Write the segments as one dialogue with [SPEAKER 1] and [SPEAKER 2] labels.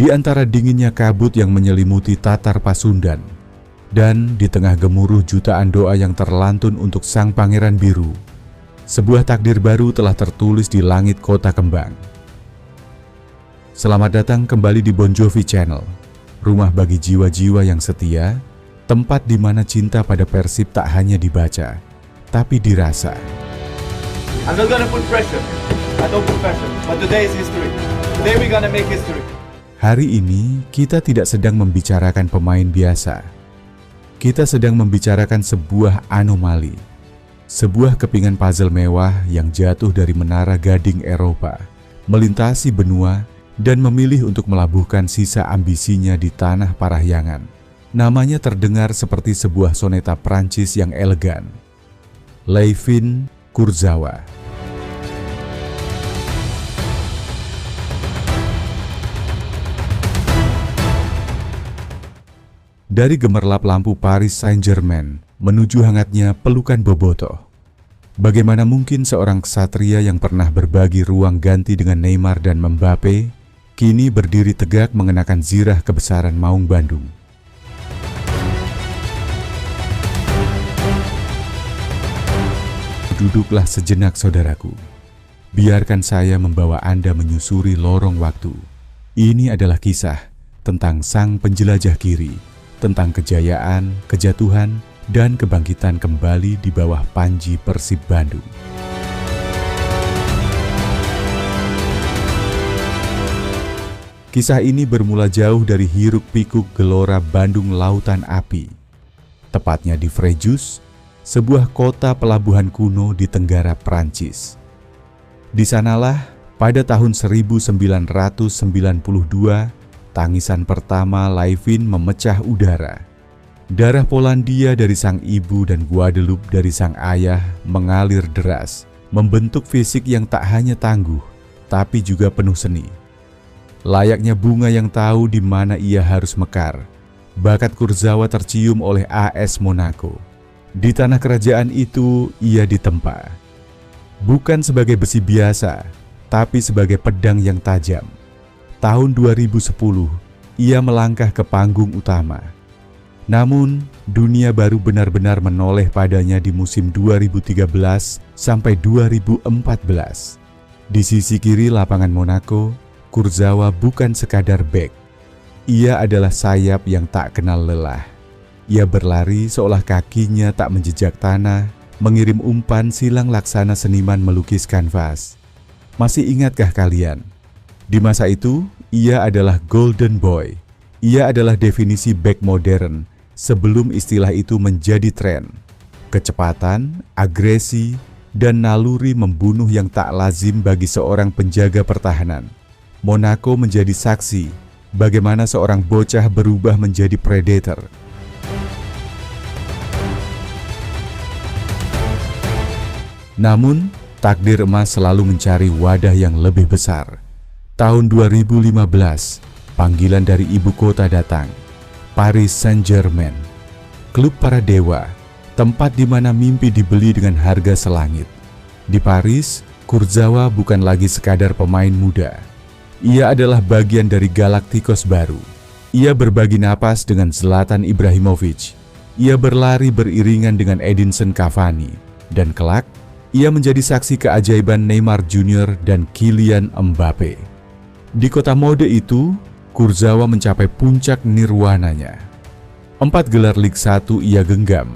[SPEAKER 1] Di antara dinginnya kabut yang menyelimuti Tatar Pasundan, dan di tengah gemuruh jutaan doa yang terlantun untuk Sang Pangeran Biru, sebuah takdir baru telah tertulis di langit kota kembang. Selamat datang kembali di Bon Jovi Channel, rumah bagi jiwa-jiwa yang setia, tempat di mana cinta pada Persib tak hanya dibaca, tapi dirasa.
[SPEAKER 2] I'm not gonna put pressure, I don't put pressure, but today is history. Today we're gonna make history.
[SPEAKER 1] Hari ini kita tidak sedang membicarakan pemain biasa. Kita sedang membicarakan sebuah anomali, sebuah kepingan puzzle mewah yang jatuh dari menara gading Eropa, melintasi benua, dan memilih untuk melabuhkan sisa ambisinya di tanah Parahyangan. Namanya terdengar seperti sebuah soneta Prancis yang elegan. Layvin Kurzawa. Dari gemerlap lampu Paris Saint-Germain menuju hangatnya pelukan Bobotoh. Bagaimana mungkin seorang ksatria yang pernah berbagi ruang ganti dengan Neymar dan Mbappe, kini berdiri tegak mengenakan zirah kebesaran Maung Bandung. Duduklah sejenak saudaraku. Biarkan saya membawa Anda menyusuri lorong waktu. Ini adalah kisah tentang sang penjelajah kiri, tentang kejayaan, kejatuhan, dan kebangkitan kembali di bawah panji Persib Bandung. Kisah ini bermula jauh dari hiruk-pikuk gelora Bandung Lautan Api, tepatnya di Frejus, sebuah kota pelabuhan kuno di Tenggara Prancis. Di sanalah pada tahun 1992, tangisan pertama Layvin memecah udara. Darah Polandia dari sang ibu dan Guadeloupe dari sang ayah mengalir deras, membentuk fisik yang tak hanya tangguh, tapi juga penuh seni. Layaknya bunga yang tahu di mana ia harus mekar, bakat Kurzawa tercium oleh AS Monaco. Di tanah kerajaan itu ia ditempa, bukan sebagai besi biasa, tapi sebagai pedang yang tajam. Tahun 2010, ia melangkah ke panggung utama. Namun, dunia baru benar-benar menoleh padanya di musim 2013 sampai 2014. Di sisi kiri lapangan Monaco, Kurzawa bukan sekadar bek. Ia adalah sayap yang tak kenal lelah. Ia berlari seolah kakinya tak menjejak tanah, mengirim umpan silang laksana seniman melukis kanvas. Masih ingatkah kalian? Di masa itu, ia adalah golden boy. Ia adalah definisi bek modern sebelum istilah itu menjadi tren. Kecepatan, agresi, dan naluri membunuh yang tak lazim bagi seorang penjaga pertahanan. Monaco menjadi saksi bagaimana seorang bocah berubah menjadi predator. Namun, takdir emas selalu mencari wadah yang lebih besar. Tahun 2015, panggilan dari ibu kota datang, Paris Saint-Germain, klub para dewa, tempat di mana mimpi dibeli dengan harga selangit. Di Paris, Kurzawa bukan lagi sekadar pemain muda. Ia adalah bagian dari Galacticos baru. Ia berbagi napas dengan Zlatan Ibrahimovic. Ia berlari beriringan dengan Edinson Cavani. Dan kelak, ia menjadi saksi keajaiban Neymar Jr. dan Kylian Mbappe. Di kota mode itu, Kurzawa mencapai puncak nirwananya. 4 gelar Liga 1 ia genggam.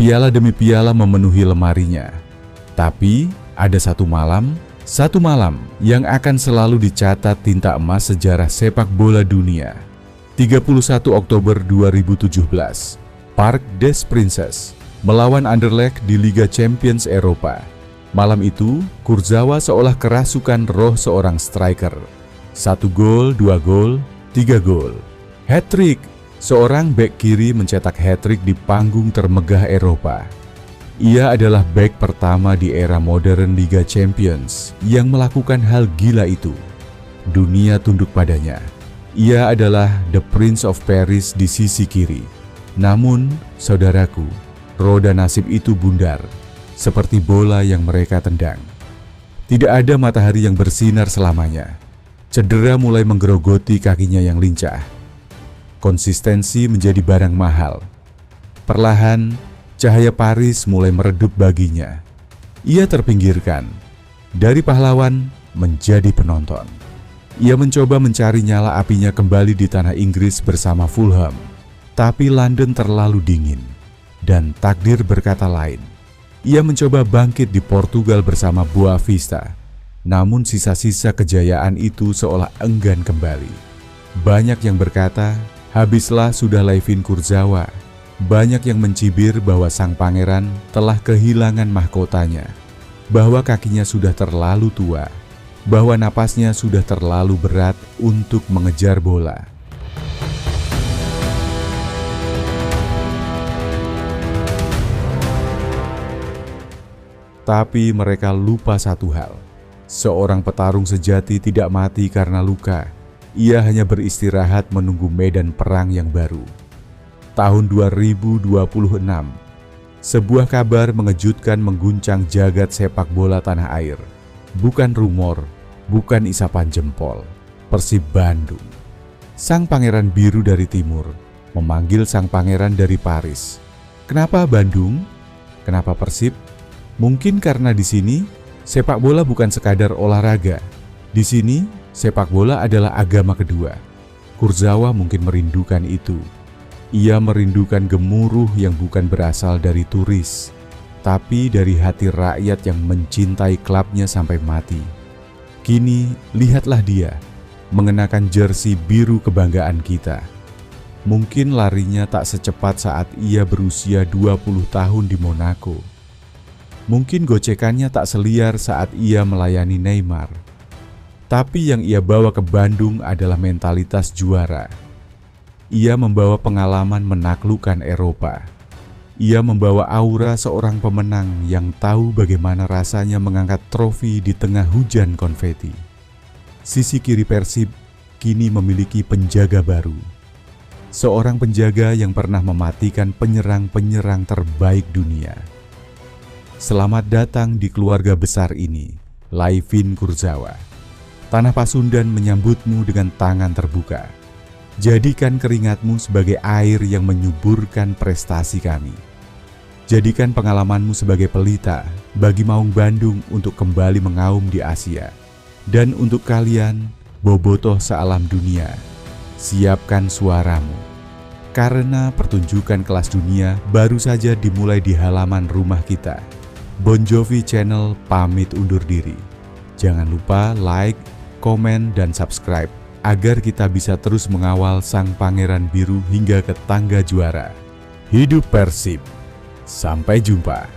[SPEAKER 1] Piala demi piala memenuhi lemarinya. Tapi, ada satu malam yang akan selalu dicatat tinta emas sejarah sepak bola dunia. 31 Oktober 2017, Parc des Princes melawan Anderlecht di Liga Champions Eropa. Malam itu, Kurzawa seolah kerasukan roh seorang striker. 1 gol, 2 gol, 3 gol. Hat-trick! Seorang bek kiri mencetak hat-trick di panggung termegah Eropa. Ia adalah bek pertama di era modern Liga Champions yang melakukan hal gila itu. Dunia tunduk padanya. Ia adalah The Prince of Paris di sisi kiri. Namun, saudaraku, roda nasib itu bundar, seperti bola yang mereka tendang. Tidak ada matahari yang bersinar selamanya. Cedera mulai menggerogoti kakinya yang lincah. Konsistensi menjadi barang mahal. Perlahan, cahaya Paris mulai meredup baginya. Ia terpinggirkan. Dari pahlawan menjadi penonton. Ia mencoba mencari nyala apinya kembali di tanah Inggris bersama Fulham. Tapi London terlalu dingin. Dan takdir berkata lain. Ia mencoba bangkit di Portugal bersama Boa Vista. Namun sisa-sisa kejayaan itu seolah enggan kembali. Banyak yang berkata, habislah sudah Layvin Kurzawa. Banyak yang mencibir bahwa sang pangeran telah kehilangan mahkotanya. Bahwa kakinya sudah terlalu tua. Bahwa napasnya sudah terlalu berat untuk mengejar bola. Tapi mereka lupa satu hal. Seorang petarung sejati tidak mati karena luka. Ia hanya beristirahat menunggu medan perang yang baru. Tahun 2026, sebuah kabar mengejutkan mengguncang jagat sepak bola tanah air. Bukan rumor, bukan isapan jempol. Persib Bandung. Sang pangeran biru dari timur memanggil sang pangeran dari Paris. Kenapa Bandung? Kenapa Persib? Mungkin karena di sini sepak bola bukan sekadar olahraga. Di sini sepak bola adalah agama kedua. Kurzawa mungkin merindukan itu. Ia merindukan gemuruh yang bukan berasal dari turis, tapi dari hati rakyat yang mencintai klubnya sampai mati. Kini lihatlah dia mengenakan jersey biru kebanggaan kita. Mungkin larinya tak secepat saat ia berusia 20 tahun di Monaco. Mungkin gocekannya tak seliar saat ia melayani Neymar. Tapi yang ia bawa ke Bandung adalah mentalitas juara. Ia membawa pengalaman menaklukkan Eropa. Ia membawa aura seorang pemenang yang tahu bagaimana rasanya mengangkat trofi di tengah hujan konveti. Sisi kiri Persib kini memiliki penjaga baru. Seorang penjaga yang pernah mematikan penyerang-penyerang terbaik dunia. Selamat datang di keluarga besar ini, Layvin Kurzawa. Tanah Pasundan menyambutmu dengan tangan terbuka. Jadikan keringatmu sebagai air yang menyuburkan prestasi kami. Jadikan pengalamanmu sebagai pelita bagi Maung Bandung untuk kembali mengaum di Asia. Dan untuk kalian, bobotoh sealam dunia, siapkan suaramu. Karena pertunjukan kelas dunia baru saja dimulai di halaman rumah kita. Bon Jovi Channel pamit undur diri. Jangan lupa like, komen, dan subscribe agar kita bisa terus mengawal sang pangeran biru hingga ke tangga juara. Hidup Persib. Sampai jumpa.